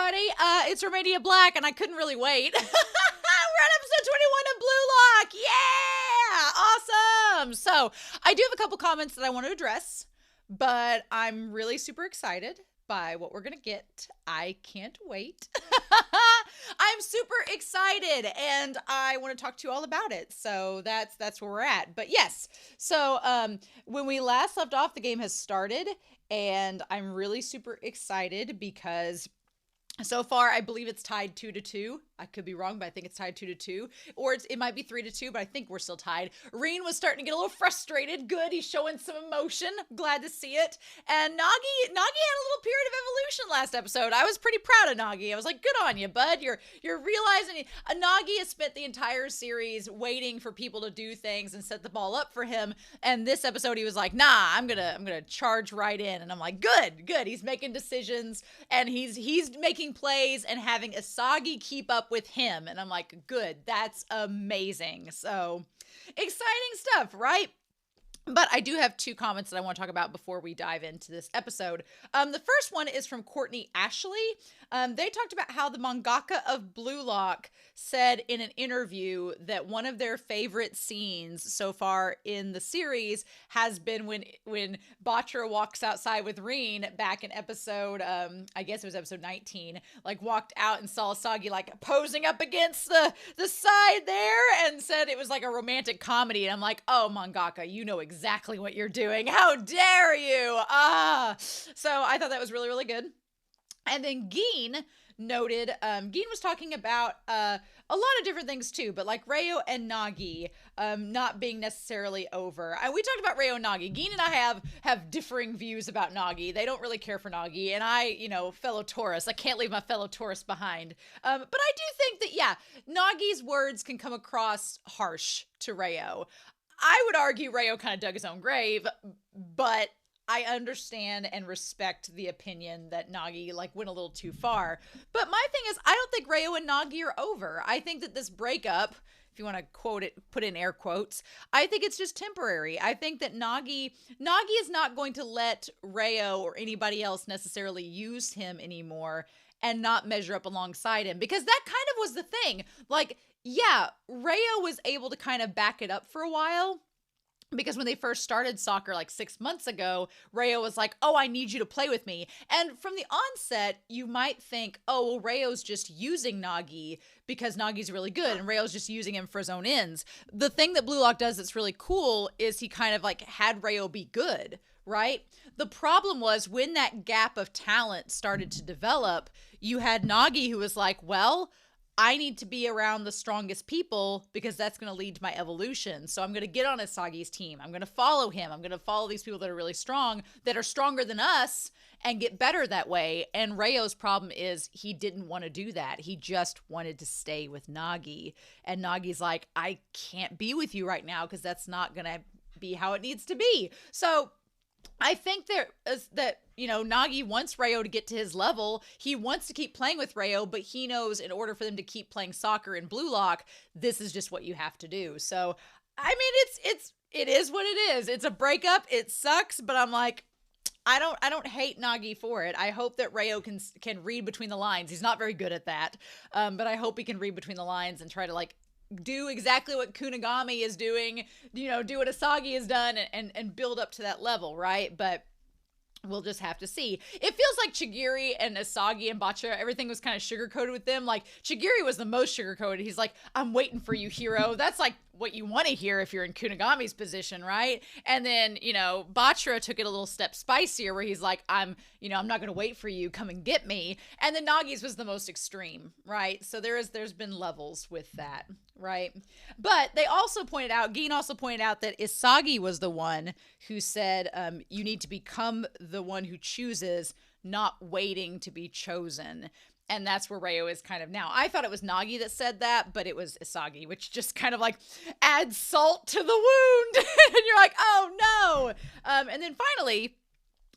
everybody. It's Romania Black, and I couldn't really wait. We're on episode 21 of Blue Lock. Yeah! Awesome! So, I do have a couple comments that I want to address, but I'm really super excited by what we're going to get. I can't wait. I'm super excited, and I want to talk to you all about it. So that's where we're at. But yes, so when we last left off, the game has started, and I'm really super excited because so far, I believe it's tied 2-2. I could be wrong, but I think it's tied 2-2. Or it might be 3-2, but I think we're still tied. Reen was starting to get a little frustrated. Good, he's showing some emotion. Glad to see it. And Nagi had a little period of evolution last episode. I was pretty proud of Nagi. I was like, good on you, bud. You're realizing Nagi has spent the entire series waiting for people to do things and set the ball up for him. And this episode, he was like, nah, I'm gonna charge right in. And I'm like, good. He's making decisions, and he's making plays and having Asagi keep up with him. And I'm like, good, that's amazing. So exciting stuff, right? But I do have two comments that I want to talk about before we dive into this episode. The first one is from Courtney Ashley. They talked about how the mangaka of Blue Lock said in an interview that one of their favorite scenes so far in the series has been when Bachira walks outside with Reen back in episode, I guess it was episode 19, like walked out and saw Asagi like posing up against the side there and said it was like a romantic comedy. And I'm like, oh, mangaka, you know exactly what you're doing. How dare you? So I thought that was really, really good. And then Geen noted, Geen was talking about a lot of different things too, but like Reo and Nagi not being necessarily over. We talked about Reo and Nagi. Geen and I have differing views about Nagi. They don't really care for Nagi, and I, fellow Taurus, I can't leave my fellow Taurus behind. But I do think that, yeah, Nagi's words can come across harsh to Reo. I would argue Reo kind of dug his own grave, but I understand and respect the opinion that Nagi went a little too far. But my thing is, I don't think Reo and Nagi are over. I think that this breakup, if you want to quote it, put in air quotes, I think it's just temporary. I think that Nagi is not going to let Reo or anybody else necessarily use him anymore and not measure up alongside him, because that kind of was the thing. Yeah, Reo was able to kind of back it up for a while, because when they first started soccer 6 months ago, Reo was like, oh, I need you to play with me. And from the onset, you might think, oh, well, Reo's just using Nagi because Nagi's really good and Reo's just using him for his own ends. The thing that Blue Lock does that's really cool is he kind of had Reo be good, right? The problem was when that gap of talent started to develop, you had Nagi who was like, well, I need to be around the strongest people because that's going to lead to my evolution. So I'm going to get on Asagi's team. I'm going to follow him. I'm going to follow these people that are really strong, that are stronger than us, and get better that way. And Reo's problem is he didn't want to do that. He just wanted to stay with Nagi. And Nagi's like, I can't be with you right now because that's not going to be how it needs to be. So I think that Nagi wants Reo to get to his level. He wants to keep playing with Reo, but he knows in order for them to keep playing soccer in Blue Lock, this is just what you have to do. So, I mean, it is what it is. It's a breakup. It sucks, but I'm like, I don't hate Nagi for it. I hope that Reo can read between the lines. He's not very good at that, but I hope he can read between the lines and try to do exactly what Kunigami is doing, do what Asagi has done and build up to that level, right? But we'll just have to see. It feels like Chigiri and Asagi and Bachira, everything was kind of sugar-coated with them. Chigiri was the most sugar-coated. He's like, I'm waiting for you, hero. That's what you want to hear if you're in Kunigami's position, right? And then, Bachira took it a little step spicier where he's like, I'm not going to wait for you. Come and get me. And then Nagi's was the most extreme, right? So there's been levels with that, right? But Geen also pointed out that Asagi was the one who said, you need to become the one who chooses, not waiting to be chosen. And that's where Reo is kind of now. I thought it was Nagi that said that, but it was Asagi, which just kind of adds salt to the wound. And you're like, oh no. And then finally,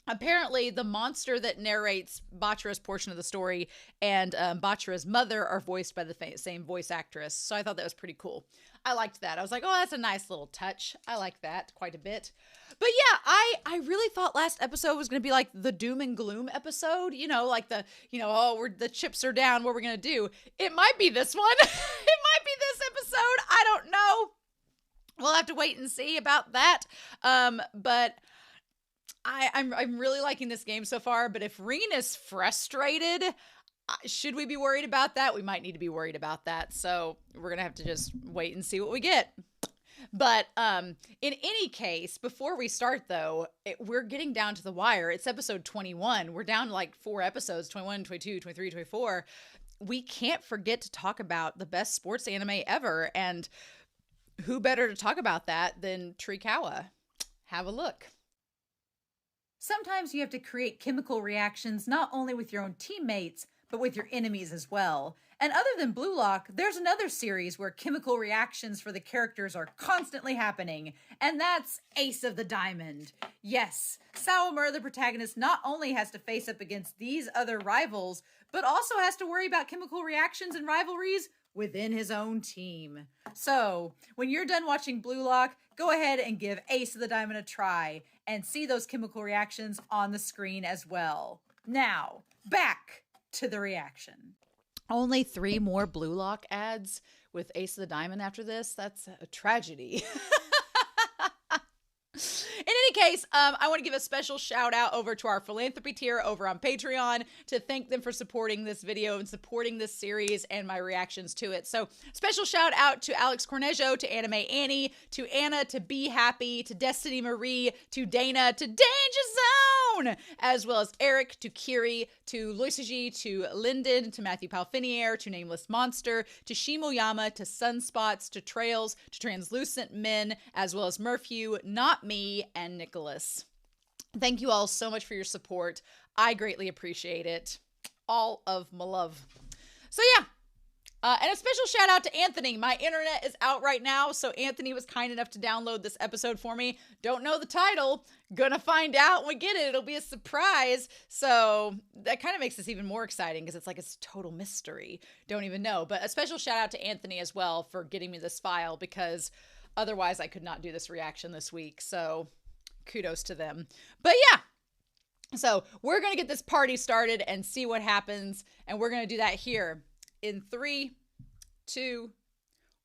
apparently the monster that narrates Bachira's portion of the story and Bachira's mother are voiced by the same voice actress. So I thought that was pretty cool. I liked that. I was like, oh, that's a nice little touch. I like that quite a bit. But yeah, I really thought last episode was going to be like the doom and gloom episode, like the chips are down, what we're going to do. It might be this one. It might be this episode. I don't know. We'll have to wait and see about that. But I'm really liking this game so far, but if Reen is frustrated, should we be worried about that? We might need to be worried about that. So we're going to have to just wait and see what we get. But in any case, before we start, though, we're getting down to the wire. It's episode 21. We're down to like 4 episodes, 21, 22, 23, 24. We can't forget to talk about the best sports anime ever. And who better to talk about that than Trikawa? Have a look. Sometimes you have to create chemical reactions not only with your own teammates, but with your enemies as well. And other than Blue Lock, there's another series where chemical reactions for the characters are constantly happening, and that's Ace of the Diamond. Yes, Sawamura, the protagonist, not only has to face up against these other rivals, but also has to worry about chemical reactions and rivalries within his own team. So, when you're done watching Blue Lock, go ahead and give Ace of the Diamond a try and see those chemical reactions on the screen as well. Now, back to the reaction. Only 3 more Blue Lock ads with Ace of the Diamond after this? That's a tragedy. In any case, I want to give a special shout out over to our philanthropy tier over on Patreon to thank them for supporting this video and supporting this series and my reactions to it. So special shout out to Alex Cornejo, to Anime Annie, to Anna, to Be Happy, to Destiny Marie, to Dana, to Danger Zone, as well as Eric, to Kiri, to Loisaji, to Lyndon, to Matthew Palfinier, to Nameless Monster, to Shimoyama, to Sunspots, to Trails, to Translucent Men, as well as Murphew, Not Me, and Nicholas. Thank you all so much for your support. I greatly appreciate it. All of my love. So yeah, and a special shout out to Anthony. My internet is out right now, so Anthony was kind enough to download this episode for me. Don't know the title. Gonna find out when we get it. It'll be a surprise. So that kind of makes this even more exciting because it's like it's a total mystery. Don't even know. But a special shout out to Anthony as well for getting me this file because otherwise I could not do this reaction this week. So kudos to them. But yeah. So we're going to get this party started and see what happens. And we're going to do that here in 3, 2,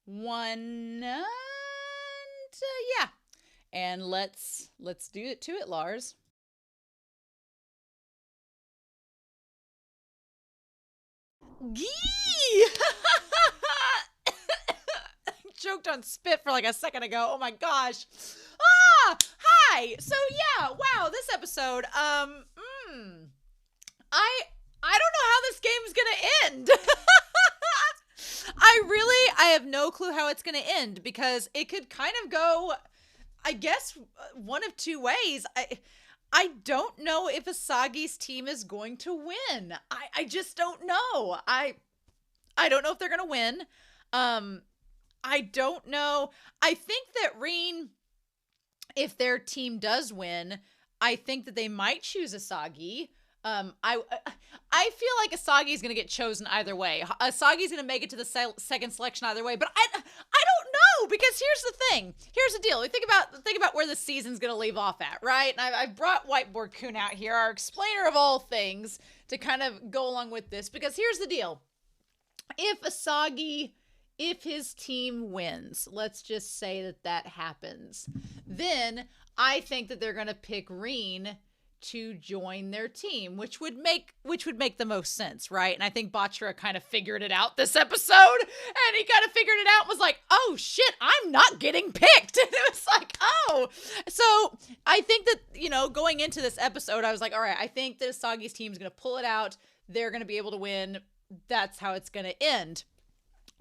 1. And yeah. And let's do it to it, Lars. Gee! Choked on spit for like a second ago. Oh my gosh. Hi. So yeah, wow, this episode, I don't know how this game's gonna end. I have no clue how it's gonna end because it could kind of go, I guess, one of 2 ways. I don't know if Asagi's team is going to win. I just don't know. I don't know if they're gonna win. I don't know. I think that Reen, if their team does win, I think that they might choose Asagi. I feel like Asagi is going to get chosen either way. Asagi is going to make it to the second selection either way, but I don't know because here's the thing. Here's the deal. Think about where the season's going to leave off at, right? And I brought Whiteboard Kun out here, our explainer of all things, to kind of go along with this because here's the deal. If his team wins, let's just say that happens, then I think that they're going to pick Reen to join their team, which would make the most sense, right? And I think Bachira kind of figured it out this episode, and he kind of figured it out and was like, oh shit, I'm not getting picked. And it was like, oh. So I think that, going into this episode, I was like, all right, I think that Asagi's team is going to pull it out. They're going to be able to win. That's how it's going to end.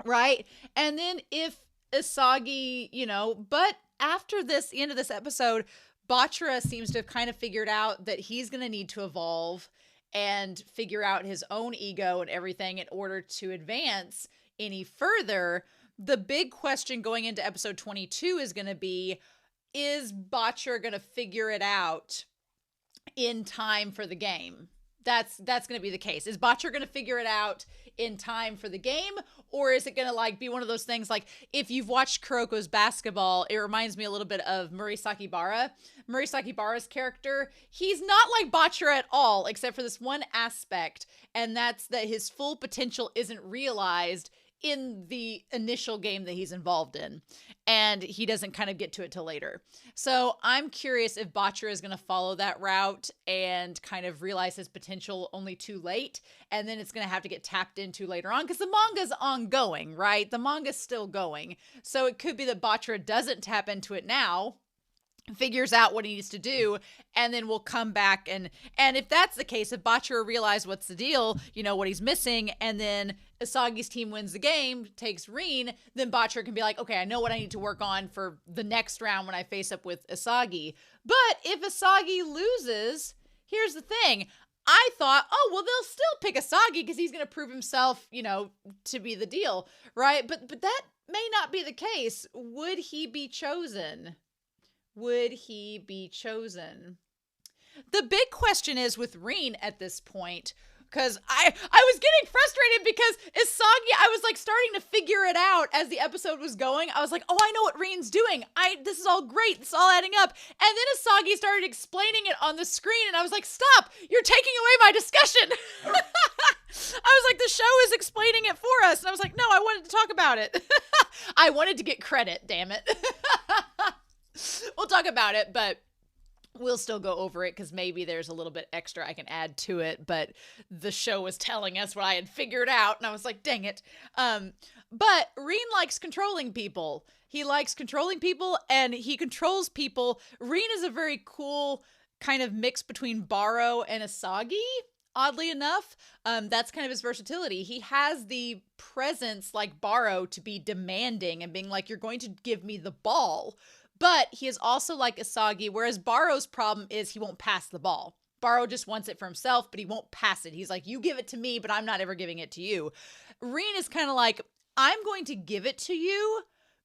Right? And then if Asagi, but after the end of this episode, Bachira seems to have kind of figured out that he's going to need to evolve and figure out his own ego and everything in order to advance any further. The big question going into episode 22 is going to be, is Bachira going to figure it out in time for the game. That's going to be the case. Is Bachira going to figure it out in time for the game, or is it going to like be one of those things like if you've watched Kuroko's basketball, it reminds me a little bit of Murasaki Bara. Murasaki Bara's character, he's not like Bachira at all, except for this one aspect, and that's that his full potential isn't realized in the initial game that he's involved in, and he doesn't kind of get to it till later. So I'm curious if Bachira is going to follow that route and kind of realize his potential only too late, and then it's going to have to get tapped into later on, because the manga's ongoing, right? The manga's still going. So it could be that Bachira doesn't tap into it now, figures out what he needs to do, and then we'll come back and if that's the case, if Bachira realizes what's the deal, you know, what he's missing, and then Isagi's team wins the game, takes Rin, then Bachira can be like, okay, I know what I need to work on for the next round when I face up with Isagi. But if Isagi loses, here's the thing. I thought, oh, well, they'll still pick Isagi because he's going to prove himself, you know, to be the deal, right? But that may not be the case. Would he be chosen? Would he be chosen? The big question is with Rin at this point, because I was getting frustrated because Isagi, I was like starting to figure it out as the episode was going. I was like, oh, I know what Rin's doing. This is all great. It's all adding up. And then Isagi started explaining it on the screen, and I was like, stop, you're taking away my discussion. I was like, the show is explaining it for us. And I was like, no, I wanted to talk about it. I wanted to get credit, damn it. We'll talk about it, but we'll still go over it because maybe there's a little bit extra I can add to it, but the show was telling us what I had figured out, and I was like, dang it. But Rin likes controlling people. He likes controlling people, and he controls people. Rin is a very cool kind of mix between Barou and Isagi, oddly enough. That's kind of his versatility. He has the presence like Barou to be demanding and being like, you're going to give me the ball. But he is also like Isagi, whereas Barou's problem is he won't pass the ball. Barou just wants it for himself, but he won't pass it. He's like, you give it to me, but I'm not ever giving it to you. Rin is kind of like, I'm going to give it to you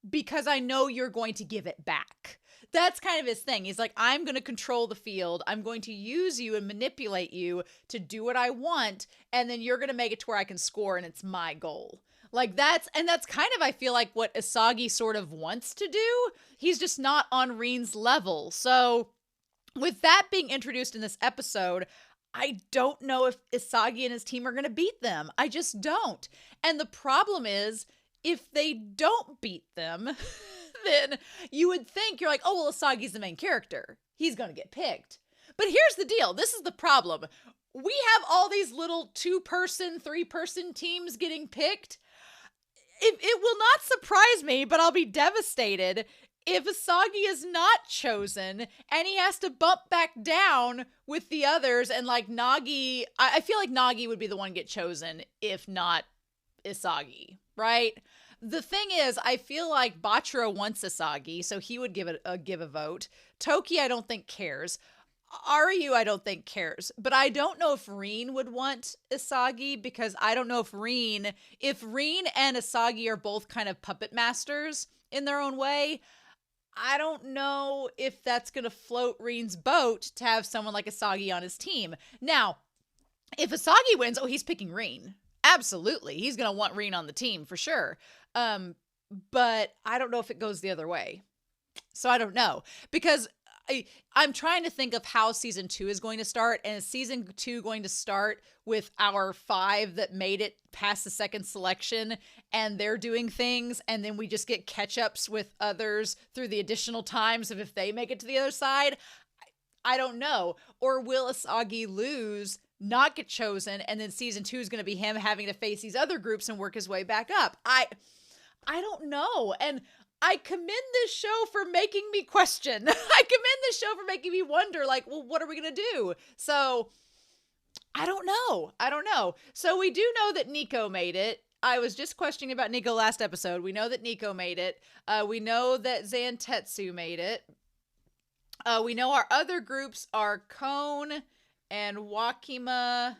because I know you're going to give it back. That's kind of his thing. He's like, I'm going to control the field. I'm going to use you and manipulate you to do what I want, and then you're going to make it to where I can score, and it's my goal. Like that's kind of, I feel like, what Isagi sort of wants to do. He's just not on Rin's level. So with that being introduced in this episode, I don't know if Isagi and his team are going to beat them. I just don't. And the problem is, if they don't beat them, then you would think, you're like, oh, well, Isagi's the main character. He's going to get picked. But here's the deal. This is the problem. We have all these little 2-person, 3-person teams getting picked. It will not surprise me, but I'll be devastated if Isagi is not chosen and he has to bump back down with the others, and like Nagi, I feel like Nagi would be the one to get chosen if not Isagi, right? The thing is, I feel like Bachira wants Isagi, so he would give a vote. Toki, I don't think cares. Aryu, I don't think cares, but I don't know if Rin would want Isagi, because I don't know if Rin and Isagi are both kind of puppet masters in their own way. I don't know if that's going to float Rin's boat to have someone like Isagi on his team. Now, if Isagi wins, oh, he's picking Rin. Absolutely. He's going to want Rin on the team for sure. But I don't know if it goes the other way. So I don't know, because I'm trying to think of how season 2 is going to start, and is season 2 going to start with our 5 that made it past the second selection and they're doing things, and then we just get catch-ups with others through the additional times of if they make it to the other side? I don't know. Or will Isagi lose, not get chosen, and then season 2 is going to be him having to face these other groups and work his way back up? I don't know. And I commend this show for making me question. I commend this show for making me wonder, like, well, what are we going to do? So I don't know. So we do know that Nico made it. I was just questioning about Nico last episode. We know that Nico made it. We know that Zantetsu made it. We know our other groups are Kon and Wakima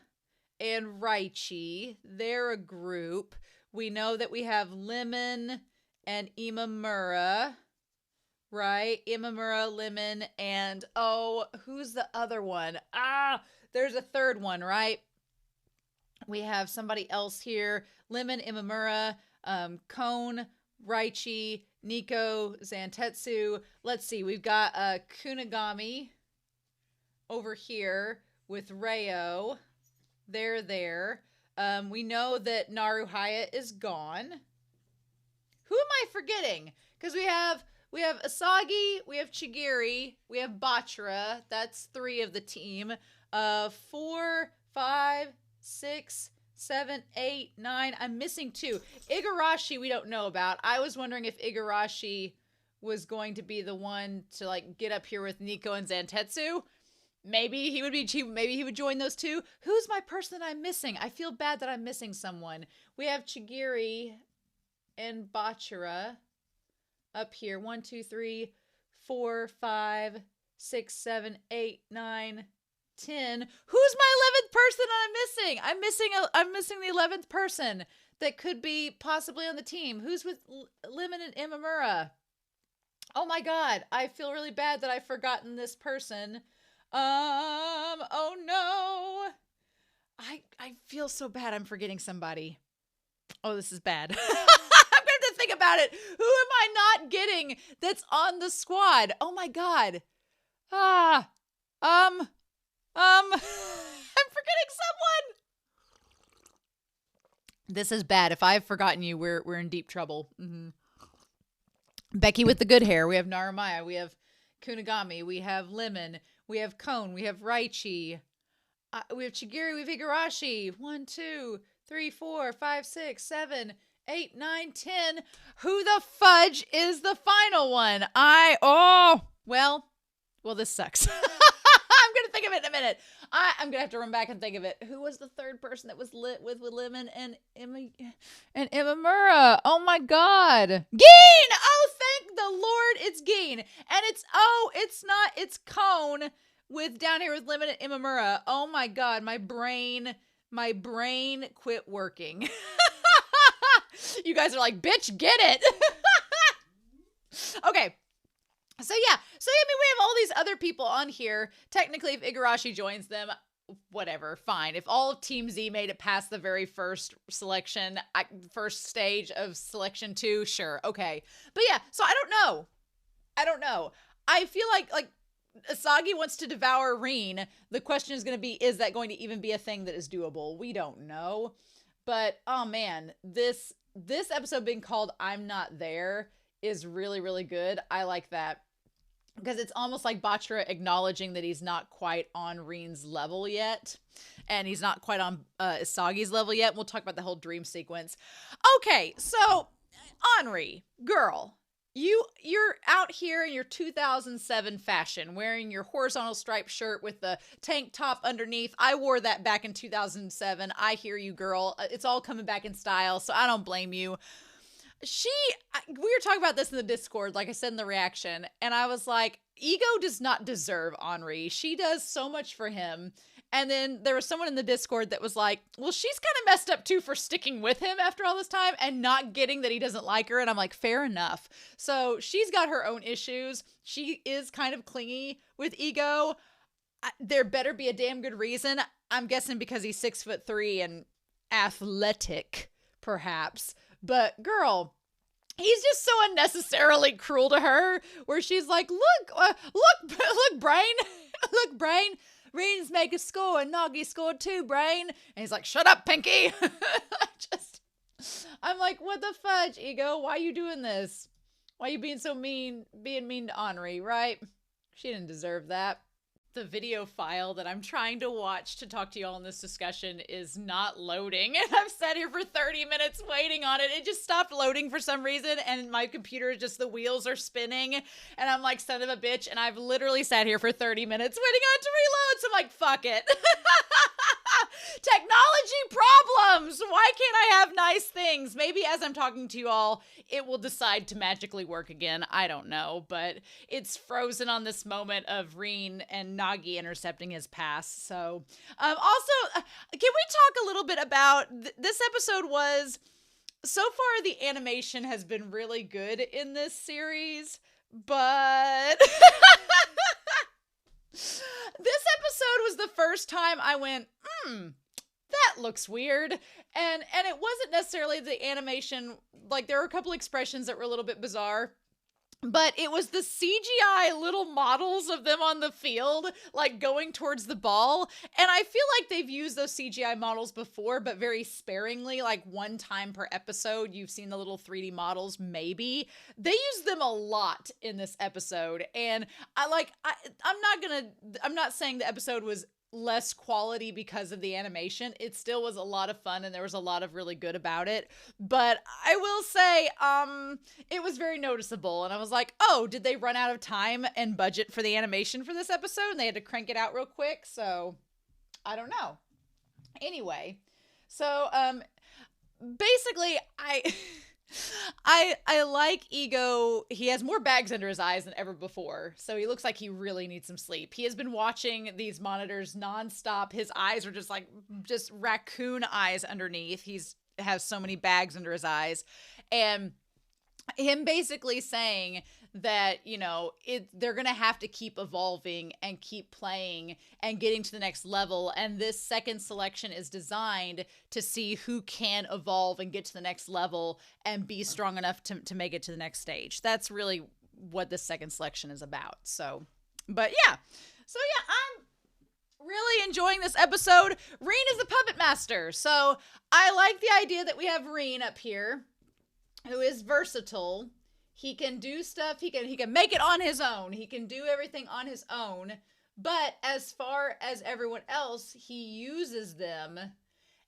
and Raichi. They're a group. We know that we have Lemon and Imamura, right? Imamura, Lemon, and who's the other one? There's a third one, right? We have somebody else here. Lemon, Imamura, Kone, Raichi, Nico, Zantetsu. Let's see. We've got Kunigami over here with Reo. They're there. We know that Naruhaya is gone. Who am I forgetting? Because we have Asagi, we have Chigiri, we have Bachira. That's 3 of the team. 4, 5, 6, 7, 8, 9. I'm missing 2. Igarashi we don't know about. I was wondering if Igarashi was going to be the one to like get up here with Nico and Zantetsu. Maybe he would join those 2. Who's my person that I'm missing? I feel bad that I'm missing someone. We have Chigiri and Bachira up here. 1, 2, 3, 4, 5, 6, 7, 8, 9, 10. Who's my 11th person I'm missing? I'm missing the 11th person that could be possibly on the team. Who's with Lemon and Imamura? Oh my god, I feel really bad that I've forgotten this person. Oh no. I feel so bad I'm forgetting somebody. Oh, this is bad. I'm going to think about it. Who am I not getting that's on the squad? Oh my god. I'm forgetting someone. This is bad. If I've forgotten you, we're in deep trouble. Mm-hmm. Becky with the good hair. We have Narumaya. We have Kunigami. We have Lemon. We have Kone. We have Raichi. We have Chigiri. We have Igarashi. 1, 2, 3, 4, 5, 6, 7, 8, 9, 10. Who the fudge is the final one? Well, this sucks. I'm going to think of it in a minute. I'm going to have to run back and think of it. Who was the third person that was lit with Lemon and Imamura? Oh my god. Geen! Oh, thank the Lord it's Geen. And it's Kone with down here with Lemon and Imamura. Oh my god, my brain quit working. You guys are like, bitch, get it. Okay. So yeah, I mean, we have all these other people on here. Technically, if Igarashi joins them, whatever, fine. If all of Team Z made it past the very first stage of selection 2, sure, okay. But yeah, so I don't know. I feel like Asagi wants to devour Rin. The question is going to be, is that going to even be a thing that is doable? We don't know. But, oh man, this episode being called I'm Not There is really, really good. I like that. Because it's almost like Bachira acknowledging that he's not quite on Rin's level yet. And he's not quite on Isagi's level yet. We'll talk about the whole dream sequence. Okay, so, Henri, girl, you're out here in your 2007 fashion, wearing your horizontal striped shirt with the tank top underneath. I wore that back in 2007. I hear you, girl. It's all coming back in style, so I don't blame you. We were talking about this in the Discord, like I said in the reaction, and I was like, Ego does not deserve Henri. She does so much for him. And then there was someone in the Discord that was like, well, she's kind of messed up too for sticking with him after all this time and not getting that he doesn't like her. And I'm like, fair enough. So she's got her own issues. She is kind of clingy with Ego. There better be a damn good reason. I'm guessing because he's 6'3" and athletic, perhaps. But girl, he's just so unnecessarily cruel to her, where she's like, look, Brain, look, Brain, Rin's make a score and Nagi scored 2, Brain. And he's like, shut up, Pinky. I'm like, what the fudge, Ego? Why are you doing this? Why are you being so mean, to Henri, right? She didn't deserve that. The video file that I'm trying to watch to talk to y'all in this discussion is not loading. And I've sat here for 30 minutes waiting on it. It just stopped loading for some reason. And my computer, just the wheels are spinning. And I'm like, son of a bitch. And I've literally sat here for 30 minutes waiting on it to reload. So I'm like, fuck it. Technology problems. Why can't I have nice things? Maybe as I'm talking to you all, it will decide to magically work again. I don't know, but it's frozen on this moment of Rin and Nagi intercepting his pass. So, also, can we talk a little bit about this episode? So far the animation has been really good in this series, But this episode was the first time I went, that looks weird. And it wasn't necessarily the animation. Like, there were a couple expressions that were a little bit bizarre. But it was the CGI little models of them on the field, like going towards the ball. And I feel like they've used those CGI models before, but very sparingly, like one time per episode. You've seen the little 3D models, maybe. They used them a lot in this episode. And I'm not saying the episode was less quality because of the animation. It still was a lot of fun and there was a lot of really good about it. But I will say, it was very noticeable. And I was like, oh, did they run out of time and budget for the animation for this episode? And they had to crank it out real quick. So I don't know. Anyway, so basically I like Ego. He has more bags under his eyes than ever before. So he looks like he really needs some sleep. He has been watching these monitors nonstop. His eyes are just raccoon eyes underneath. Has so many bags under his eyes. And him basically saying that, they're going to have to keep evolving and keep playing and getting to the next level. And this second selection is designed to see who can evolve and get to the next level and be strong enough to make it to the next stage. That's really what this second selection is about. So I'm really enjoying this episode. Reen is the puppet master. So I like the idea that we have Reen up here, who is versatile. He can do stuff. He can make it on his own. He can do everything on his own. But as far as everyone else, he uses them.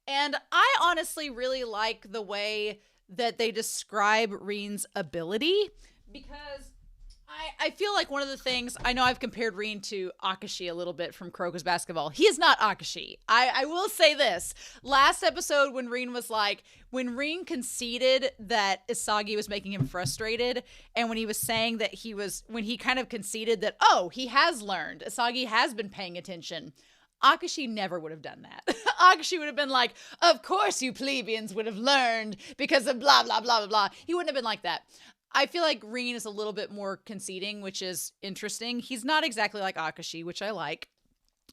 And I honestly really like the way that they describe Reen's ability, because I feel like one of the things, I know I've compared Reen to Akashi a little bit from Kuroko's Basketball. He is not Akashi. I will say this. Last episode when Reen conceded that Isagi was making him frustrated, and when he was saying that when he kind of conceded that, oh, he has learned, Isagi has been paying attention, Akashi never would have done that. Akashi would have been like, of course you plebeians would have learned because of blah, blah, blah, blah, blah. He wouldn't have been like that. I feel like Reen is a little bit more conceding, which is interesting. He's not exactly like Akashi, which I like.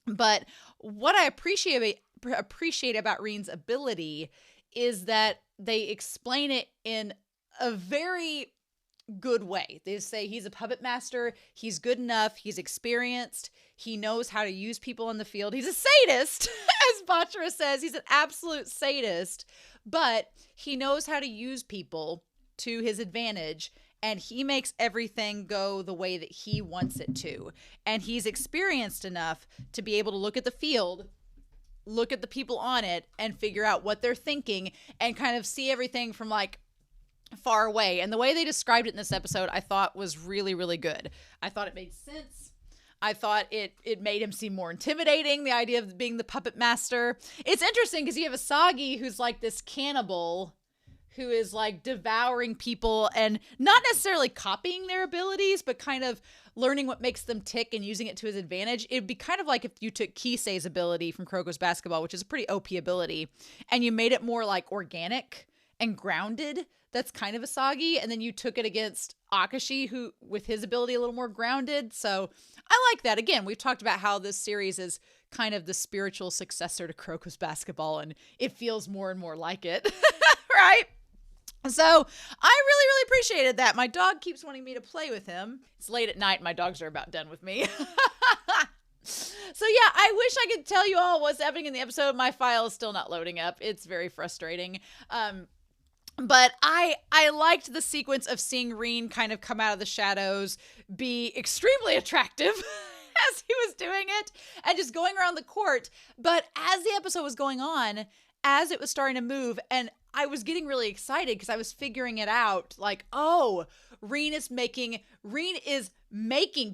But what I appreciate about Reen's ability is that they explain it in a very good way. They say he's a puppet master. He's good enough. He's experienced. He knows how to use people on the field. He's a sadist, as Bachira says. He's an absolute sadist. But he knows how to use people to his advantage, and he makes everything go the way that he wants it to. And he's experienced enough to be able to look at the field, look at the people on it, and figure out what they're thinking and kind of see everything from like far away. And the way they described it in this episode, I thought was really, really good. I thought it made sense. I thought it made him seem more intimidating, the idea of being the puppet master. It's interesting because you have Isagi, who's like this cannibal who is like devouring people and not necessarily copying their abilities, but kind of learning what makes them tick and using it to his advantage. It'd be kind of like if you took Kisei's ability from Kuroko's Basketball, which is a pretty OP ability, and you made it more like organic and grounded. That's kind of Isagi. And then you took it against Akashi, who with his ability a little more grounded. So I like that. Again, we've talked about how this series is kind of the spiritual successor to Kuroko's Basketball, and it feels more and more like it, right? So I really, really appreciated that. My dog keeps wanting me to play with him. It's late at night. My dogs are about done with me. So yeah, I wish I could tell you all what's happening in the episode. My file is still not loading up. It's very frustrating. But I liked the sequence of seeing Reen kind of come out of the shadows, be extremely attractive as he was doing it, and just going around the court. But as the episode was going on, as it was starting to move, and I was getting really excited because I was figuring it out, like, oh, Reen is making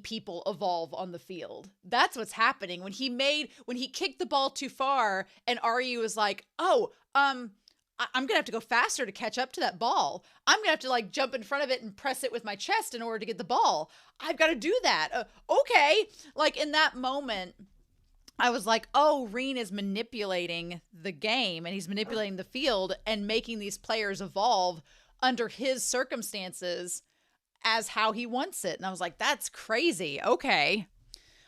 people evolve on the field. That's what's happening. When he kicked the ball too far, and Aryu was like, oh, I'm gonna have to go faster to catch up to that ball. I'm gonna have to like jump in front of it and press it with my chest in order to get the ball. I've got to do that. Okay. Like in that moment, I was like, oh, Reen is manipulating the game, and he's manipulating the field and making these players evolve under his circumstances. as how he wants it. And I was like, that's crazy. Okay.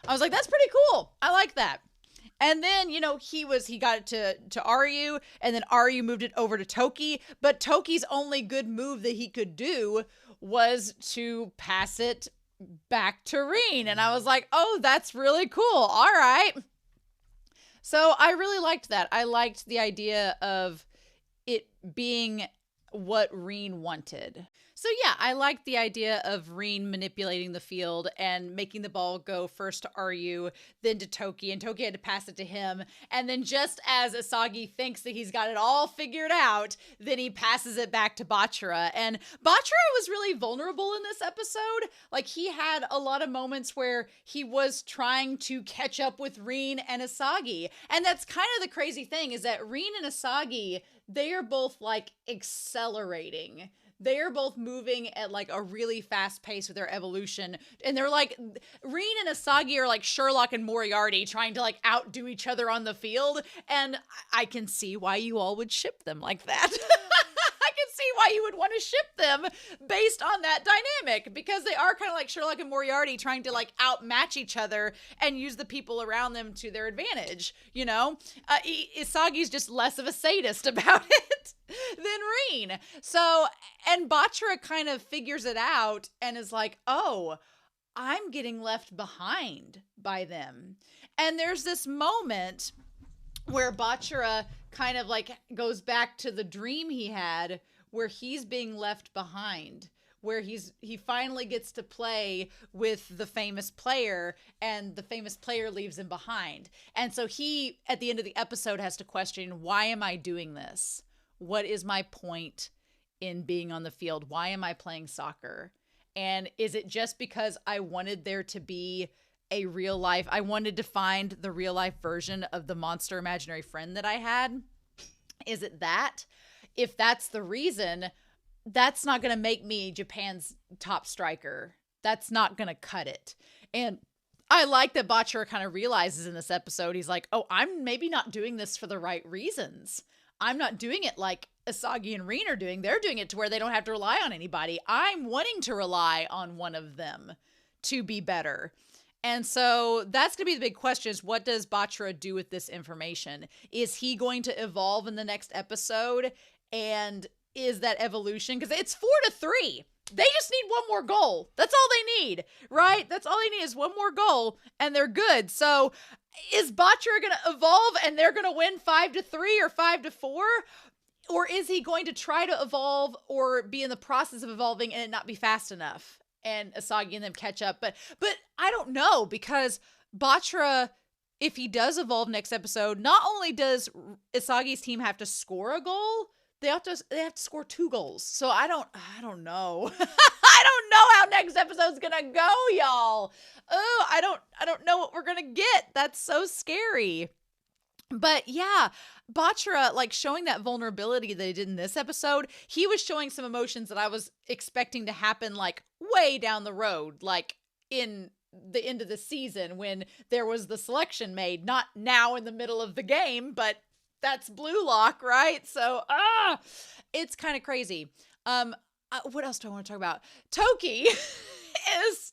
I was like, that's pretty cool. I like that. And then, you know, he got it to Aryu, and then Aryu moved it over to Toki. But Toki's only good move that he could do was to pass it back to Reen. And I was like, oh, that's really cool. All right. So I really liked that. I liked the idea of it being what Reen wanted. So yeah, I liked the idea of Reen manipulating the field and making the ball go first to Aryu, then to Toki, and Toki had to pass it to him. And then just as Asagi thinks that he's got it all figured out, then he passes it back to Bachira. And Bachira was really vulnerable in this episode. Like, he had a lot of moments where he was trying to catch up with Reen and Asagi. And that's kind of the crazy thing, is that Reen and Asagi, they are both like accelerating. They are both moving at like a really fast pace with their evolution. And they're like, Reen and Asagi are like Sherlock and Moriarty trying to like outdo each other on the field. And I can see why you all would ship them like that. I can see why you would want to ship them based on that dynamic, because they are kind of like Sherlock and Moriarty trying to like outmatch each other and use the people around them to their advantage. You know, Isagi's just less of a sadist about it than Reen. So, and Bachira kind of figures it out and is like, oh, I'm getting left behind by them. And there's this moment where Bachira kind of like goes back to the dream he had where he's being left behind, where he finally gets to play with the famous player and the famous player leaves him behind. And so he, at the end of the episode, has to question, why am I doing this? What is my point in being on the field? Why am I playing soccer? And is it just because I wanted there to be a real life, I wanted to find the real life version of the monster imaginary friend that I had? Is it that? If that's the reason, that's not going to make me Japan's top striker. That's not going to cut it. And I like that Bachira kind of realizes in this episode, he's like, oh, I'm maybe not doing this for the right reasons. I'm not doing it like Asagi and Reen are doing. They're doing it to where they don't have to rely on anybody. I'm wanting to rely on one of them to be better. And so that's going to be the big question, is what does Bachira do with this information? Is he going to evolve in the next episode? And is that evolution? Because it's 4-3. They just need one more goal. That's all they need, right? That's all they need is one more goal, and they're good. So is Bachira going to evolve and they're going to win 5-3 or 5-4? Or is he going to try to evolve or be in the process of evolving and it not be fast enough and Asagi and them catch up? But I don't know, because Bachira, if he does evolve next episode, not only does Isagi's team have to score a goal, they have to score 2 goals. So I don't know. I don't know how next episode's gonna go, y'all. Oh, I don't know what we're gonna get. That's so scary. But yeah, Bachira, like, showing that vulnerability that he did in this episode, he was showing some emotions that I was expecting to happen like way down the road, like in the end of the season when there was the selection made, not now in the middle of the game, but that's Blue Lock, right? So, it's kind of crazy. What else do I want to talk about? Toki is,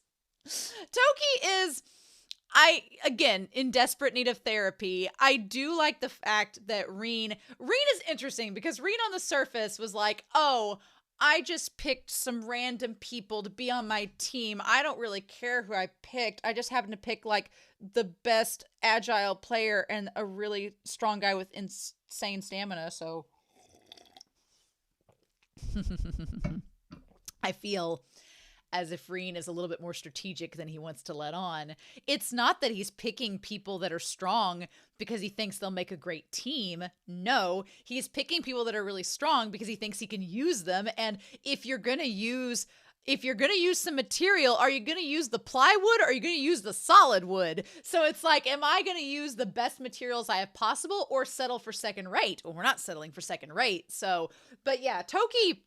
again, in desperate need of therapy. I do like the fact that Reen is interesting, because Reen on the surface was like, oh, I just picked some random people to be on my team. I don't really care who I picked. I just happened to pick like the best agile player and a really strong guy with insane stamina. So I feel as if Reen is a little bit more strategic than he wants to let on. It's not that he's picking people that are strong because he thinks they'll make a great team. No, he's picking people that are really strong because he thinks he can use them. And if you're going to use some material, are you going to use the plywood or are you going to use the solid wood? So it's like, am I going to use the best materials I have possible or settle for second rate? Well, we're not settling for second rate. So, but yeah, Toki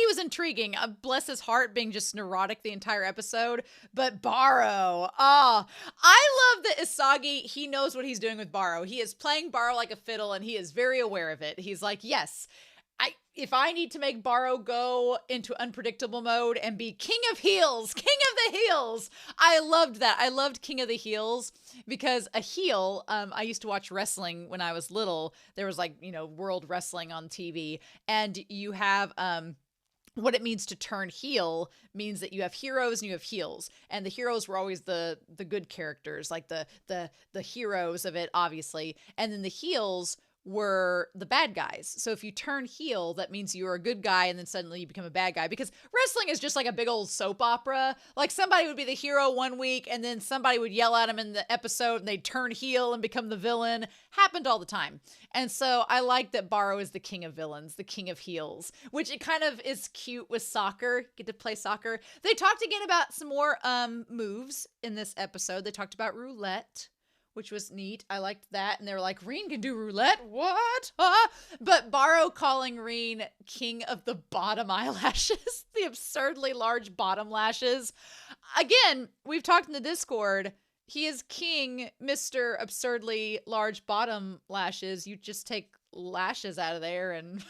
was intriguing. Bless his heart, being just neurotic the entire episode. But Barou, I love that Asagi, he knows what he's doing with Barou. He is playing Barou like a fiddle, and he is very aware of it. He's like, yes, If I need to make Barou go into unpredictable mode and be king of heels, king of the heels, I loved that. I loved king of the heels because a heel, I used to watch wrestling when I was little. There was like, world wrestling on TV, and you have, what it means to turn heel means that you have heroes and you have heels, and the heroes were always the good characters, like the heroes of it, obviously, and then the heels were the bad guys. So if you turn heel, that means you're a good guy and then suddenly you become a bad guy, because wrestling is just like a big old soap opera. Like somebody would be the hero one week and then somebody would yell at him in the episode and they'd turn heel and become the villain. Happened all the time. And so I like that Barou is the king of villains, the king of heels, which it kind of is cute with soccer. Get to play soccer. They talked again about some more moves in this episode. They talked about roulette, which was neat. I liked that. And they were like, Reen can do roulette? What? Huh? But Barou calling Reen king of the bottom eyelashes, the absurdly large bottom lashes. Again, we've talked in the Discord. He is king, Mr. Absurdly Large Bottom Lashes. You just take lashes out of there and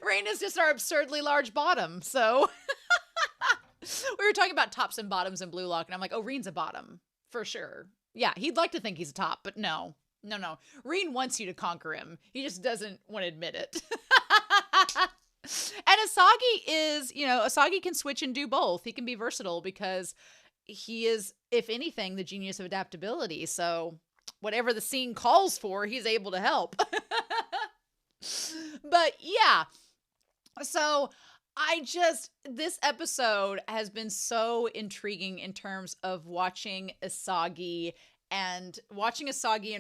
Reen is just our absurdly large bottom. So we were talking about tops and bottoms in Blue Lock, and I'm like, oh, Reen's a bottom for sure. Yeah, he'd like to think he's a top, but no. Reen wants you to conquer him. He just doesn't want to admit it. And Asagi can switch and do both. He can be versatile because he is, if anything, the genius of adaptability. So whatever the scene calls for, he's able to help. But yeah, so this episode has been so intriguing in terms of watching Asagi and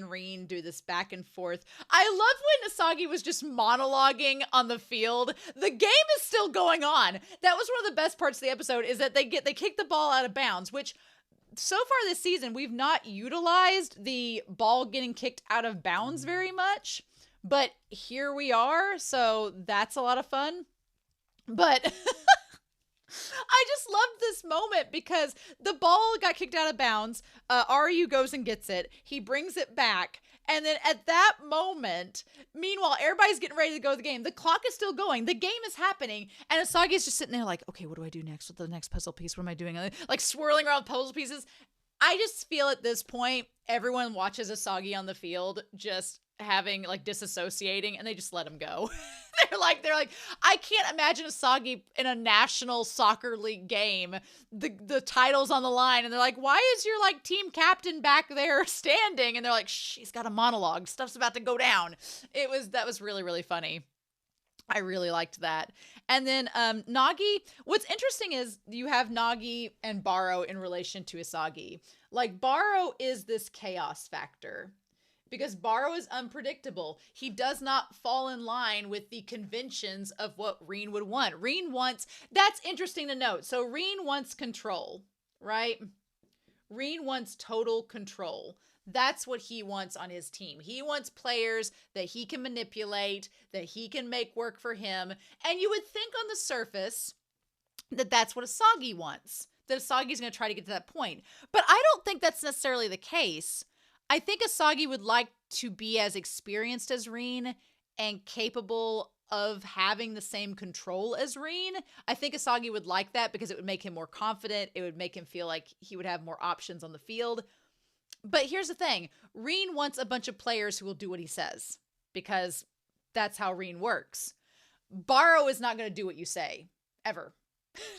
Reen do this back and forth. I love when Asagi was just monologuing on the field. The game is still going on. That was one of the best parts of the episode, is that they kick the ball out of bounds, which so far this season, we've not utilized the ball getting kicked out of bounds very much, but here we are. So that's a lot of fun. But I just loved this moment because the ball got kicked out of bounds. Ryu goes and gets it. He brings it back. And then at that moment, meanwhile, everybody's getting ready to go to the game. The clock is still going. The game is happening. And Asagi is just sitting there like, okay, what do I do next with the next puzzle piece? What am I doing? Like swirling around puzzle pieces. I just feel at this point, everyone watches Asagi on the field just having like disassociating, and they just let him go. they're like, I can't imagine Asagi in a national soccer league game, the title's on the line, and they're like, why is your like team captain back there standing? And they're like, shh, he's got a monologue, stuff's about to go down. That was really, really funny. I really liked that. And then Nagi, what's interesting is you have Nagi and Barou in relation to Asagi. Like Barou is this chaos factor, because Barou is unpredictable. He does not fall in line with the conventions of what Reen would want. That's interesting to note. So Reen wants control, right? Reen wants total control. That's what he wants on his team. He wants players that he can manipulate, that he can make work for him. And you would think on the surface that that's what Asagi wants, that Asagi's going to try to get to that point. But I don't think that's necessarily the case. I think Asagi would like to be as experienced as Reen and capable of having the same control as Reen. I think Asagi would like that because it would make him more confident. It would make him feel like he would have more options on the field. But here's the thing. Reen wants a bunch of players who will do what he says, because that's how Reen works. Barou is not going to do what you say, ever.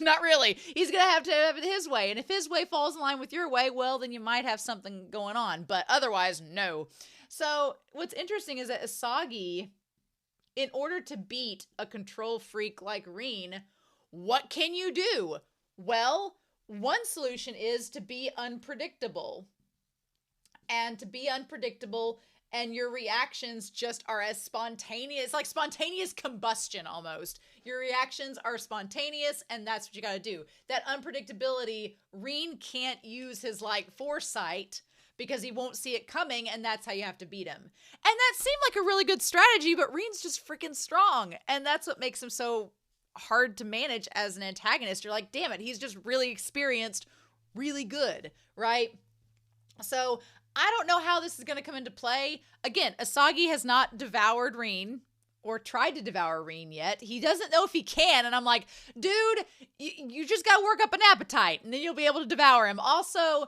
Not really. He's going to have it his way. And if his way falls in line with your way, well, then you might have something going on. But otherwise, no. So what's interesting is that Asagi, in order to beat a control freak like Reen, what can you do? Well, one solution is to be unpredictable. And to be unpredictable, and your reactions just are as spontaneous, like spontaneous combustion almost. Your reactions are spontaneous, and that's what you got to do. That unpredictability, Reen can't use his like foresight because he won't see it coming, and that's how you have to beat him. And that seemed like a really good strategy, but Reen's just freaking strong, and that's what makes him so hard to manage as an antagonist. You're like, damn it, he's just really experienced, really good, right? So I don't know how this is going to come into play. Again, Asagi has not devoured Reen. or tried to devour Reen yet. He doesn't know if he can. And I'm like, dude, you just got to work up an appetite and then you'll be able to devour him. Also,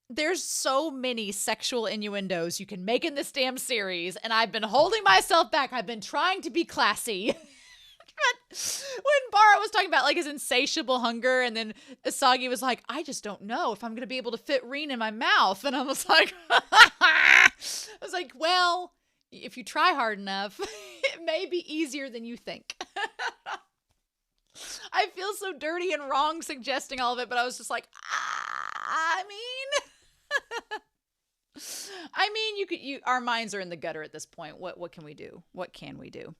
there's so many sexual innuendos you can make in this damn series. And I've been holding myself back. I've been trying to be classy. When Barou was talking about like his insatiable hunger, and then Asagi was like, I just don't know if I'm going to be able to fit Reen in my mouth. And I was like, well, if you try hard enough, it may be easier than you think. I feel so dirty and wrong suggesting all of it, but I was just like, I mean, our minds are in the gutter at this point. What can we do? What can we do?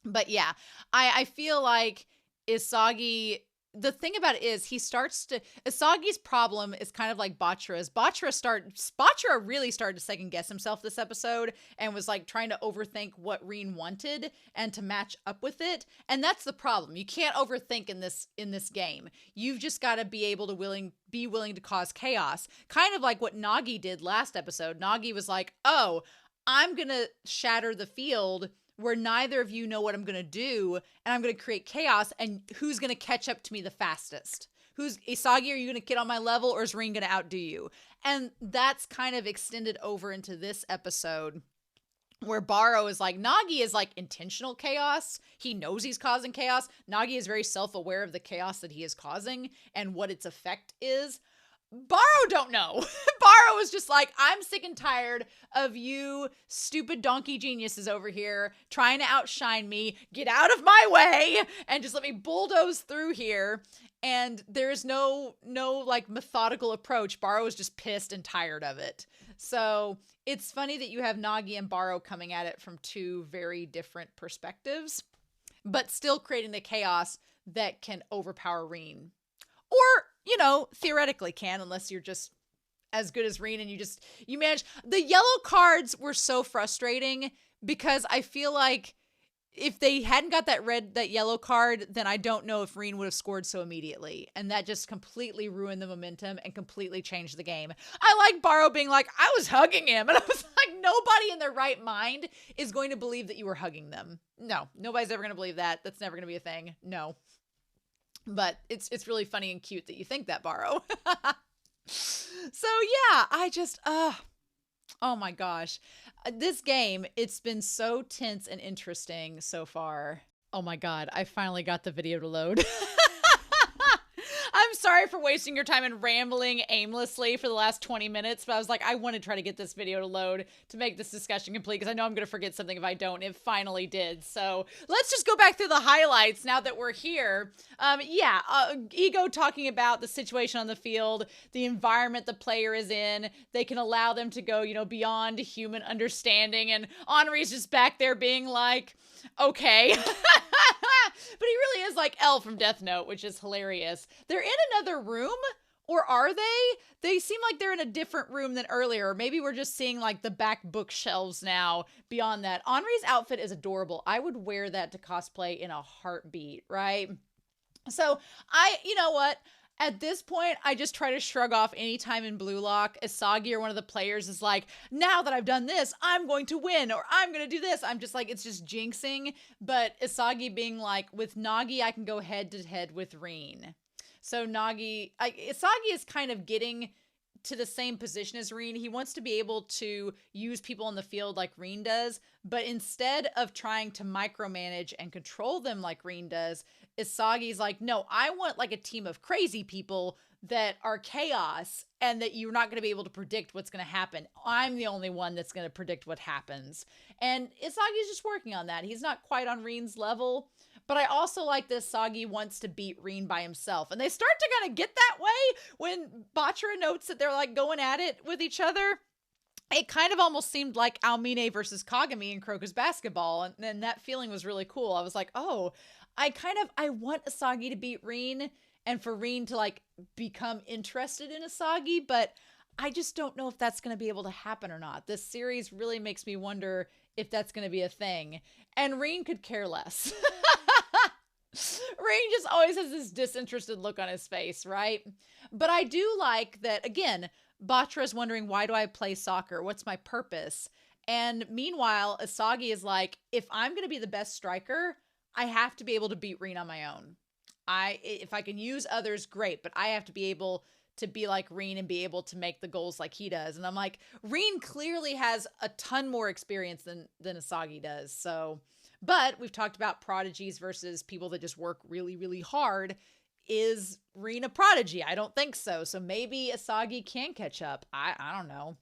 But yeah, I feel like Isagi, the thing about it is Isagi's problem is kind of like Bachira's. Bachira really started to second guess himself this episode and was like trying to overthink what Reen wanted and to match up with it. And that's the problem. You can't overthink in this game. You've just got to be willing to cause chaos. Kind of like what Nagi did last episode. Nagi was like, oh, I'm going to shatter the field where neither of you know what I'm going to do, and I'm going to create chaos, and who's going to catch up to me the fastest? Isagi, are you going to get on my level, or is Reen going to outdo you? And that's kind of extended over into this episode, where Barou is like, Nagi is like intentional chaos. He knows he's causing chaos. Nagi is very self-aware of the chaos that he is causing and what its effect is. Barou don't know. Barou is just like, I'm sick and tired of you stupid donkey geniuses over here trying to outshine me. Get out of my way and just let me bulldoze through here. And there's no like methodical approach. Barou is just pissed and tired of it. So it's funny that you have Nagi and Barou coming at it from two very different perspectives, but still creating the chaos that can overpower Reen. Or, theoretically can, unless you're just as good as Reen and you manage. The yellow cards were so frustrating because I feel like if they hadn't got that yellow card, then I don't know if Reen would have scored so immediately. And that just completely ruined the momentum and completely changed the game. I like Barou being like, I was hugging him. And I was like, nobody in their right mind is going to believe that you were hugging them. No, nobody's ever going to believe that. That's never going to be a thing. No. But it's really funny and cute that you think that, Barou. So yeah, oh my gosh. This game, it's been so tense and interesting so far. Oh my God, I finally got the video to load. I'm sorry for wasting your time and rambling aimlessly for the last 20 minutes, but I was like, I want to try to get this video to load to make this discussion complete because I know I'm going to forget something if I don't. It finally did. So let's just go back through the highlights now that we're here. Ego talking about the situation on the field, the environment the player is in. They can allow them to go, beyond human understanding. And Henri's just back there being like, okay. But he really is like L from Death Note, which is hilarious. They're in another room, or are they? They seem like they're in a different room than earlier. Maybe we're just seeing like the back bookshelves now beyond that. Henri's outfit is adorable. I would wear that to cosplay in a heartbeat, right? So you know what? At this point, I just try to shrug off any time in Blue Lock. Isagi or one of the players is like, now that I've done this, I'm going to win, or I'm going to do this. I'm just like, it's just jinxing. But Isagi being like, with Nagi, I can go head to head with Reen. So Isagi is kind of getting to the same position as Reen. He wants to be able to use people on the field like Reen does, but instead of trying to micromanage and control them like Reen does, Isagi's like, no, I want like a team of crazy people that are chaos and that you're not going to be able to predict what's going to happen. I'm the only one that's going to predict what happens. And Isagi's just working on that. He's not quite on Reen's level, but I also like this Isagi wants to beat Reen by himself. And they start to kind of get that way when Bachira notes that they're like going at it with each other. It kind of almost seemed like Almine versus Kagami in Croca's basketball. And that feeling was really cool. I was like, oh, I want Isagi to beat Reen and for Reen to like become interested in Isagi, but I just don't know if that's going to be able to happen or not. This series really makes me wonder if that's going to be a thing. And Reen could care less. Reen just always has this disinterested look on his face, right? But I do like that, again, Bachira's wondering, why do I play soccer? What's my purpose? And meanwhile, Asagi is like, if I'm going to be the best striker, I have to be able to beat Reen on my own. If I can use others, great, but I have to be able to be like Reen and be able to make the goals like he does. And I'm like, Reen clearly has a ton more experience than Asagi does. So, but we've talked about prodigies versus people that just work really, really hard. Is Reen a prodigy? I don't think so. So maybe Asagi can catch up. I don't know.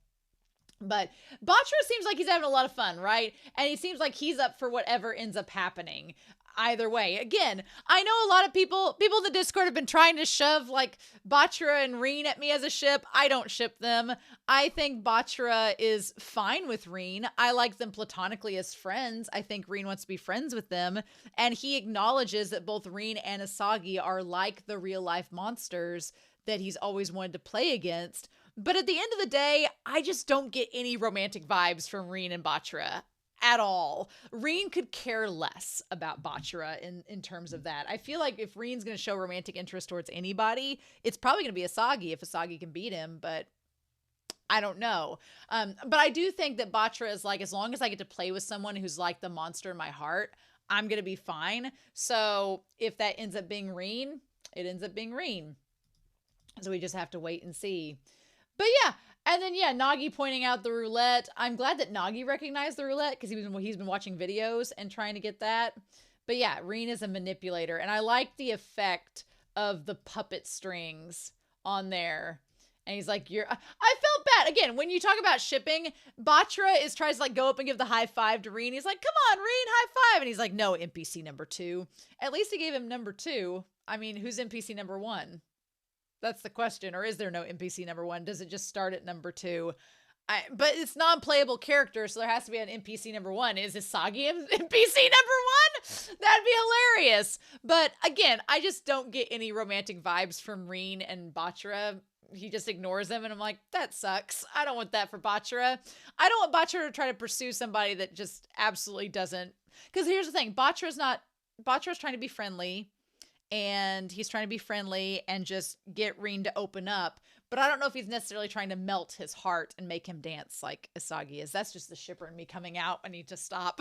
But Bachira seems like he's having a lot of fun, right? And he seems like he's up for whatever ends up happening. Either way, again, I know a lot of people in the Discord have been trying to shove like Bachira and Reen at me as a ship. I don't ship them. I think Bachira is fine with Reen. I like them platonically as friends. I think Reen wants to be friends with them. And he acknowledges that both Reen and Asagi are like the real life monsters that he's always wanted to play against. But at the end of the day, I just don't get any romantic vibes from Reen and Bachira at all. Reen could care less about Bachira in terms of that. I feel like if Reen's going to show romantic interest towards anybody, it's probably going to be Asagi if Asagi can beat him, but I don't know. But I do think that Bachira is like, as long as I get to play with someone who's like the monster in my heart, I'm going to be fine. So if that ends up being Reen, it ends up being Reen. So we just have to wait and see. But yeah, and then yeah, Nagi pointing out the roulette. I'm glad that Nagi recognized the roulette because he's been watching videos and trying to get that. But yeah, Reen is a manipulator, and I like the effect of the puppet strings on there. And he's like, I felt bad. Again, when you talk about shipping, Bachira tries to like go up and give the high five to Reen. He's like, come on, Reen, high five. And he's like, no, NPC number 2. At least he gave him number 2. I mean, who's NPC number 1? That's the question. Or is there no NPC number 1? Does it just start at number 2? But it's non-playable character, so there has to be an NPC number 1. Is Asagi NPC number 1? That'd be hilarious. But again, I just don't get any romantic vibes from Reen and Bachira. He just ignores them, and I'm like, that sucks. I don't want that for Bachira. I don't want Bachira to try to pursue somebody that just absolutely doesn't. Because here's the thing. Bachira's trying to be friendly. And he's trying to be friendly and just get Reen to open up. But I don't know if he's necessarily trying to melt his heart and make him dance like Asagi is. That's just the shipper in me coming out. I need to stop.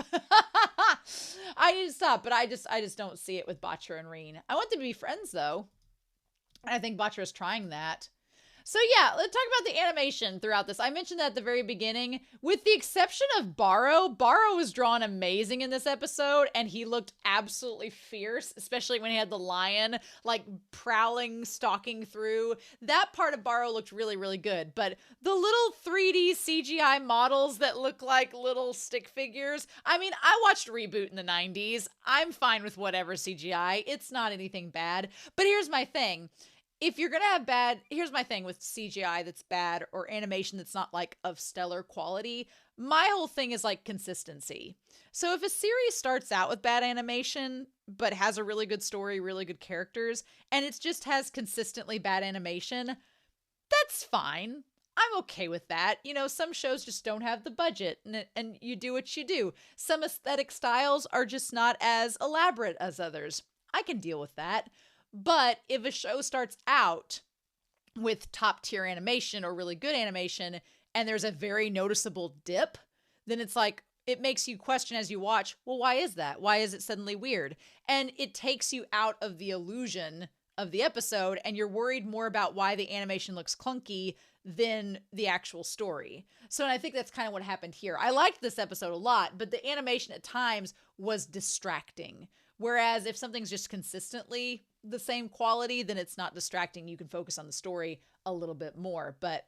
I need to stop, but I just don't see it with Bachira and Reen. I want them to be friends, though. I think Bachira's trying that. So yeah, let's talk about the animation throughout this. I mentioned that at the very beginning. With the exception of Barou was drawn amazing in this episode, and he looked absolutely fierce, especially when he had the lion, like, prowling, stalking through. That part of Barou looked really, really good. But the little 3D CGI models that look like little stick figures, I mean, I watched Reboot in the 90s. I'm fine with whatever CGI. It's not anything bad. But here's my thing. If you're going to have here's my thing with CGI that's bad or animation that's not like of stellar quality. My whole thing is like consistency. So if a series starts out with bad animation, but has a really good story, really good characters, and it just has consistently bad animation, that's fine. I'm okay with that. You know, some shows just don't have the budget and you do what you do. Some aesthetic styles are just not as elaborate as others. I can deal with that. But if a show starts out with top tier animation or really good animation and there's a very noticeable dip, then it's like, it makes you question as you watch, well, why is that? Why is it suddenly weird? And it takes you out of the illusion of the episode and you're worried more about why the animation looks clunky than the actual story. So I think that's kind of what happened here. I liked this episode a lot, but the animation at times was distracting. Whereas if something's just consistently the same quality, then it's not distracting. You can focus on the story a little bit more. But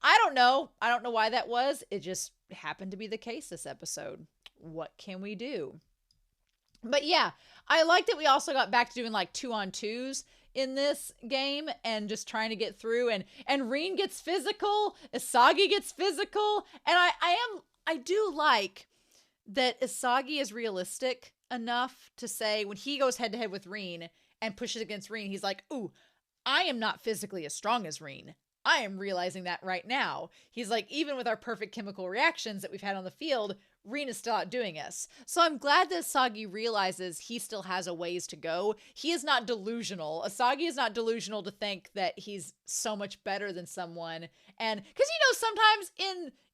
I don't know. I don't know why that was. It just happened to be the case this episode. What can we do? But yeah, I like that we also got back to doing like 2-on-2s in this game and just trying to get through. And Reen gets physical. Asagi gets physical. And I do like that Asagi is realistic enough to say when he goes head to head with Reen and pushes against Reen, he's like, ooh, I am not physically as strong as Reen. I am realizing that right now. He's like, even with our perfect chemical reactions that we've had on the field, Reen is still outdoing us. So I'm glad that Asagi realizes he still has a ways to go. He is not delusional. Asagi is not delusional to think that he's so much better than someone. And because, you know, sometimes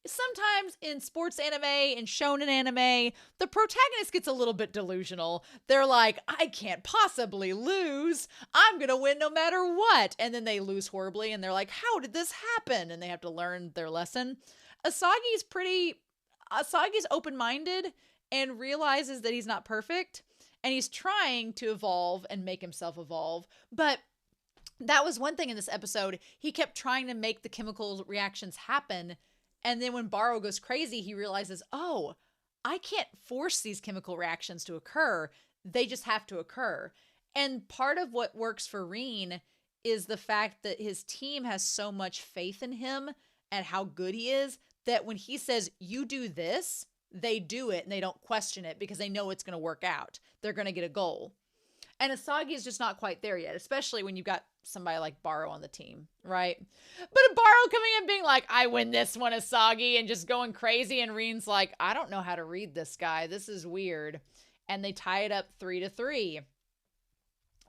sometimes in sports anime and shonen anime, the protagonist gets a little bit delusional. They're like, I can't possibly lose. I'm going to win no matter what. And then they lose horribly and they're like, how did this happen? And they have to learn their lesson. Asagi's open-minded and realizes that he's not perfect. And he's trying to evolve and make himself evolve. But that was one thing in this episode. He kept trying to make the chemical reactions happen. And then when Barou goes crazy, he realizes, oh, I can't force these chemical reactions to occur. They just have to occur. And part of what works for Reen is the fact that his team has so much faith in him and how good he is that when he says, you do this, they do it and they don't question it because they know it's going to work out. They're going to get a goal. And Asagi is just not quite there yet, especially when you've got somebody like Barou on the team, right? But a Barou coming in being like, I win this one, Asagi, and just going crazy. And Reen's like, I don't know how to read this guy. This is weird. And they tie it up 3-3.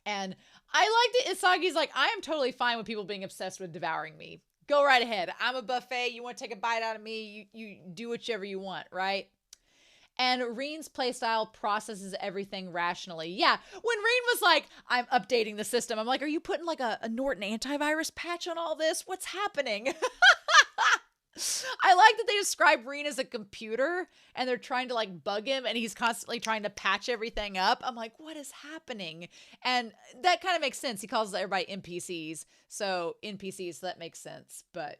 And I like that Asagi's like, I am totally fine with people being obsessed with devouring me. Go right ahead. I'm a buffet. You want to take a bite out of me? You do whichever you want, right? And Reen's playstyle processes everything rationally. Yeah, when Reen was like, I'm updating the system, I'm like, are you putting like a Norton antivirus patch on all this? What's happening? I like that they describe Reen as a computer and they're trying to like bug him and he's constantly trying to patch everything up. I'm like, what is happening? And that kind of makes sense. He calls everybody NPCs. So that makes sense. But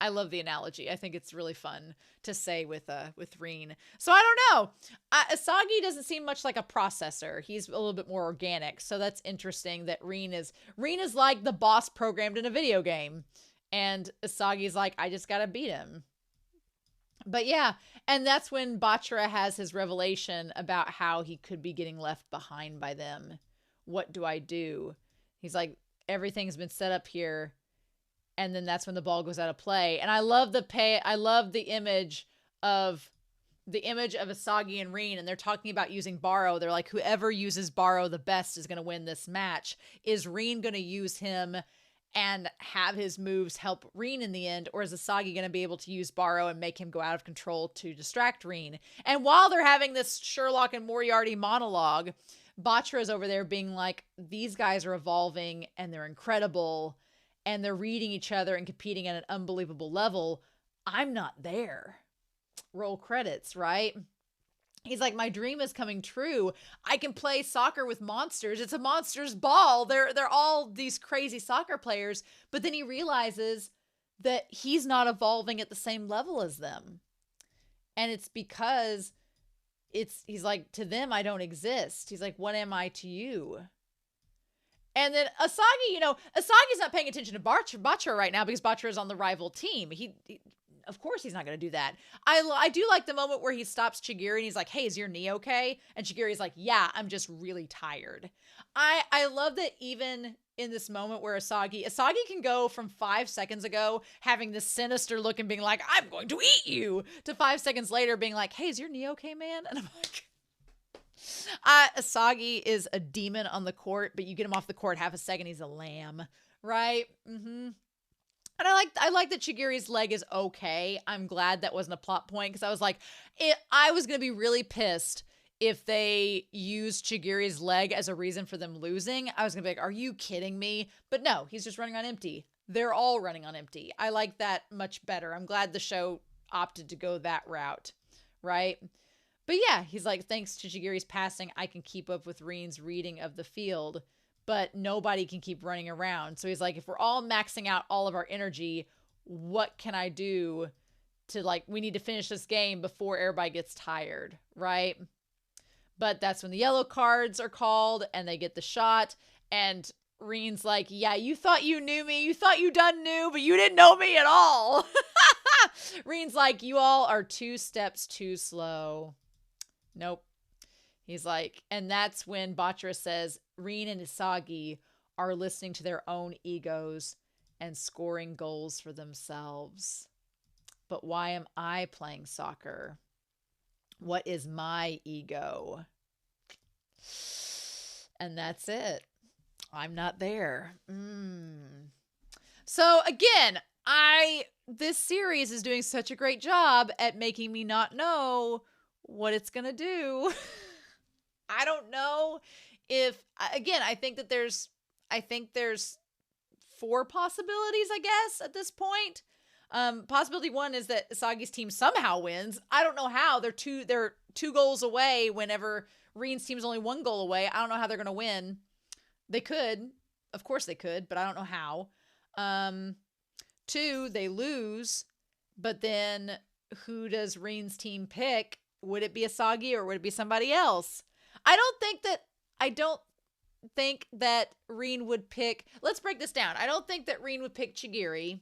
I love the analogy. I think it's really fun to say with Reen. So I don't know. Asagi doesn't seem much like a processor. He's a little bit more organic. So that's interesting that Reen is like the boss programmed in a video game. And Asagi's like, I just got to beat him. But yeah, and that's when Bachira has his revelation about how he could be getting left behind by them. What do I do? He's like, everything's been set up here. And then that's when the ball goes out of play. And I love the image of Asagi and Reen, and they're talking about using Barou. They're like, whoever uses Barou the best is going to win this match. Is Reen going to use him and have his moves help Reen in the end, or is Asagi going to be able to use Barou and make him go out of control to distract Reen? And while they're having this Sherlock and Moriarty monologue, Bachira's over there being like, these guys are evolving and they're incredible and they're reading each other and competing at an unbelievable level. I'm not there. Roll credits, right? He's like, my dream is coming true. I can play soccer with monsters. It's a monster's ball. They're all these crazy soccer players. But then he realizes that he's not evolving at the same level as them. And it's because he's like, to them, I don't exist. He's like, what am I to you? And then Asagi, Asagi's not paying attention to Bachira right now because Bachira is on the rival team. He of course he's not going to do that. I do like the moment where he stops Chigiri and he's like, hey, is your knee okay? And Chigiri's like, yeah, I'm just really tired. I love that even in this moment where Asagi can go from 5 seconds ago having this sinister look and being like, I'm going to eat you, to 5 seconds later being like, hey, is your knee okay, man? And I'm like, Asagi is a demon on the court, but you get him off the court half a second, he's a lamb, right? Mm-hmm. And I like that Chigiri's leg is okay. I'm glad that wasn't a plot point because I was like, I was going to be really pissed if they used Chigiri's leg as a reason for them losing. I was going to be like, are you kidding me? But no, he's just running on empty. They're all running on empty. I like that much better. I'm glad the show opted to go that route, right? But yeah, he's like, thanks to Chigiri's passing, I can keep up with Reen's reading of the field, but nobody can keep running around. So he's like, if we're all maxing out all of our energy, what can I do to we need to finish this game before everybody gets tired, right? But that's when the yellow cards are called and they get the shot. And Reen's like, yeah, you thought you knew me. You thought you done knew, but you didn't know me at all. Reen's like, you all are 2 steps too slow. Nope. He's like, and that's when Bachira says Reen and Asagi are listening to their own egos and scoring goals for themselves. But why am I playing soccer? What is my ego? And that's it. I'm not there. So again, This series is doing such a great job at making me not know what it's gonna do. I don't know if, again, I think there's 4 possibilities, I guess, at this point. Possibility 1 is that Asagi's team somehow wins. I don't know how. They're two goals away whenever Reen's team's only 1 goal away. I don't know how they're gonna win. They could. Of course they could, but I don't know how. 2, they lose, but then who does Reen's team pick? Would it be Asagi or would it be somebody else? I don't think that Reen would pick. Let's break this down. I don't think that Reen would pick Chigiri.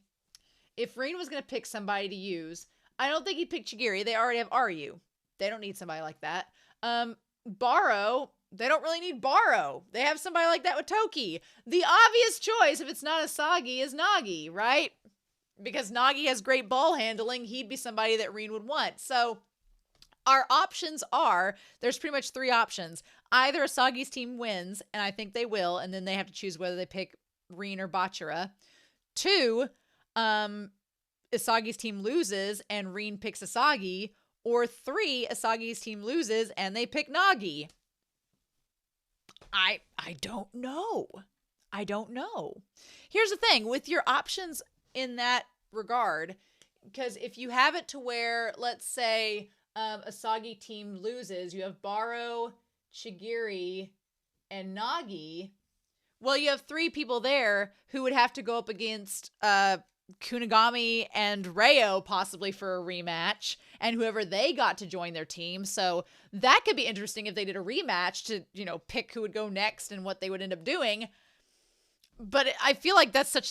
If Reen was going to pick somebody to use, I don't think he'd pick Chigiri. They already have Ryu. They don't need somebody like that. Barou, they don't really need Barou. They have somebody like that with Toki. The obvious choice, if it's not Asagi, is Nagi, right? Because Nagi has great ball handling. He'd be somebody that Reen would want. So our options are, there's pretty much 3 options. Either Asagi's team wins, and I think they will, and then they have to choose whether they pick Reen or Bachira. 2, Asagi's team loses and Reen picks Asagi. Or 3, Asagi's team loses and they pick Nagi. I don't know. I don't know. Here's the thing with your options in that regard, because if you have it to where, let's say, Asagi team loses, you have Barou, Chigiri, and Nagi. Well, you have 3 people there who would have to go up against Kunigami and Reo possibly for a rematch, and whoever they got to join their team. So that could be interesting if they did a rematch to, pick who would go next and what they would end up doing. But I feel like that's what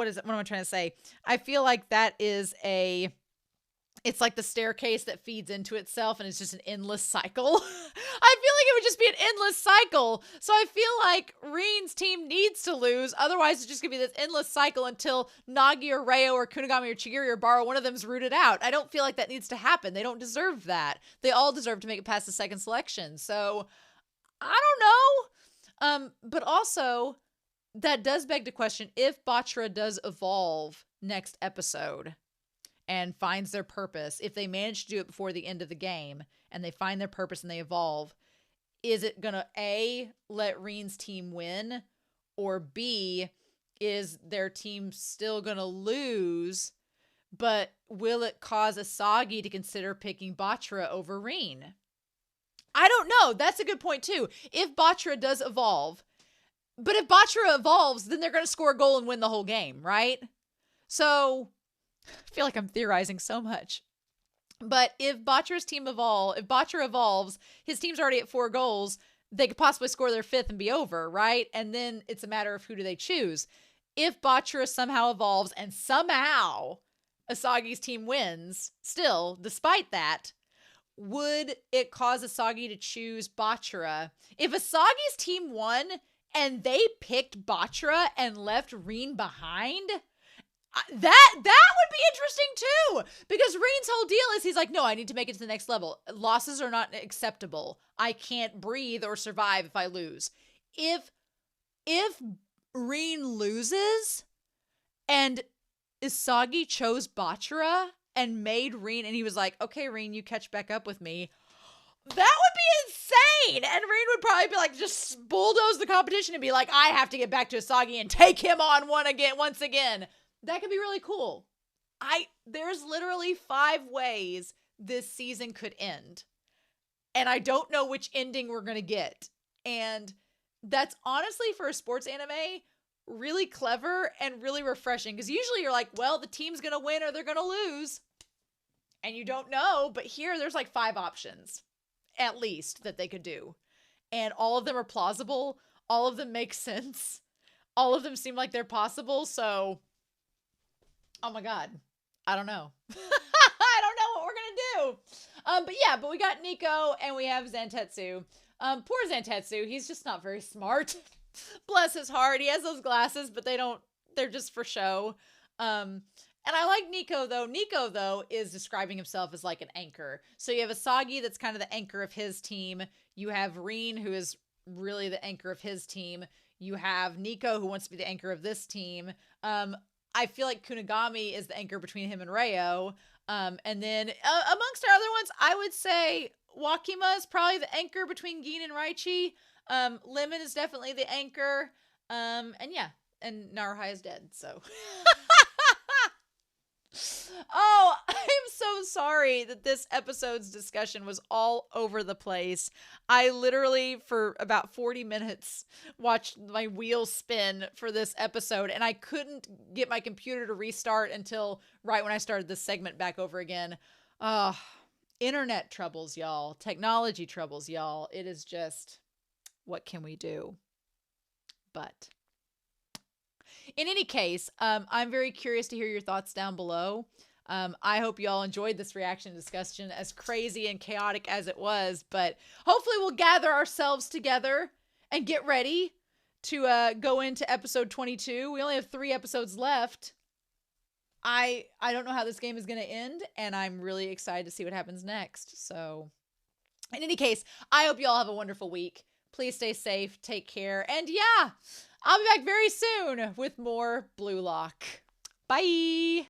is it? What am I trying to say? I feel like that is it's like the staircase that feeds into itself and it's just an endless cycle. I feel like it would just be an endless cycle. So I feel like Reen's team needs to lose. Otherwise, it's just going to be this endless cycle until Nagi or Reo or Kunigami or Chigiri or Barou, one of them's rooted out. I don't feel like that needs to happen. They don't deserve that. They all deserve to make it past the second selection. So I don't know. But also, that does beg the question, if Bachira does evolve next episode and finds their purpose, if they manage to do it before the end of the game and they find their purpose and they evolve, is it going to A, let Reen's team win, or B, is their team still going to lose, but will it cause Asagi to consider picking Bachira over Reen? I don't know. That's a good point too. If Bachira does evolve, but if Bachira evolves, then they're going to score a goal and win the whole game, right? So I feel like I'm theorizing so much. But if Bachira evolves, his team's already at 4 goals. They could possibly score their 5th and be over, right? And then it's a matter of who do they choose. If Bachira somehow evolves and somehow Asagi's team wins, still, despite that, would it cause Asagi to choose Bachira? If Asagi's team won and they picked Bachira and left Reen behind, that would be interesting too, because Reen's whole deal is he's like, no, I need to make it to the next level. Losses are not acceptable. I can't breathe or survive if I lose. If Reen loses and Asagi chose Bachira and made Reen, and he was like, okay, Reen, you catch back up with me, that would be insane. And Reen would probably be like, just bulldoze the competition and be like, I have to get back to Asagi and take him on once again. That could be really cool. There's literally 5 ways this season could end. And I don't know which ending we're going to get. And that's honestly, for a sports anime, really clever and really refreshing. Because usually you're like, well, the team's going to win or they're going to lose. And you don't know. But here, there's like 5 options, at least, that they could do. And all of them are plausible. All of them make sense. All of them seem like they're possible. So, oh my God. I don't know. I don't know what we're going to do. But we got Nico and we have Zantetsu. Poor Zantetsu. He's just not very smart. Bless his heart. He has those glasses, but they're just for show. And I like Nico though. Nico though is describing himself as like an anchor. So you have Asagi that's kind of the anchor of his team. You have Reen, who is really the anchor of his team. You have Nico, who wants to be the anchor of this team. I feel like Kunigami is the anchor between him and Rayo. And then amongst our other ones, I would say Wakima is probably the anchor between Gin and Raichi. Lemon is definitely the anchor. And yeah, and Naruhai is dead, so. Oh, I'm so sorry that this episode's discussion was all over the place. I literally, for about 40 minutes, watched my wheels spin for this episode, and I couldn't get my computer to restart until right when I started this segment back over again. Internet troubles, y'all. Technology troubles, y'all. It is just, what can we do? But in any case, I'm very curious to hear your thoughts down below. I hope you all enjoyed this reaction discussion, as crazy and chaotic as it was, but hopefully we'll gather ourselves together and get ready to go into episode 22. We only have 3 episodes left. I don't know how this game is going to end, and I'm really excited to see what happens next. So, in any case, I hope you all have a wonderful week. Please stay safe, take care, and yeah, I'll be back very soon with more Blue Lock. Bye!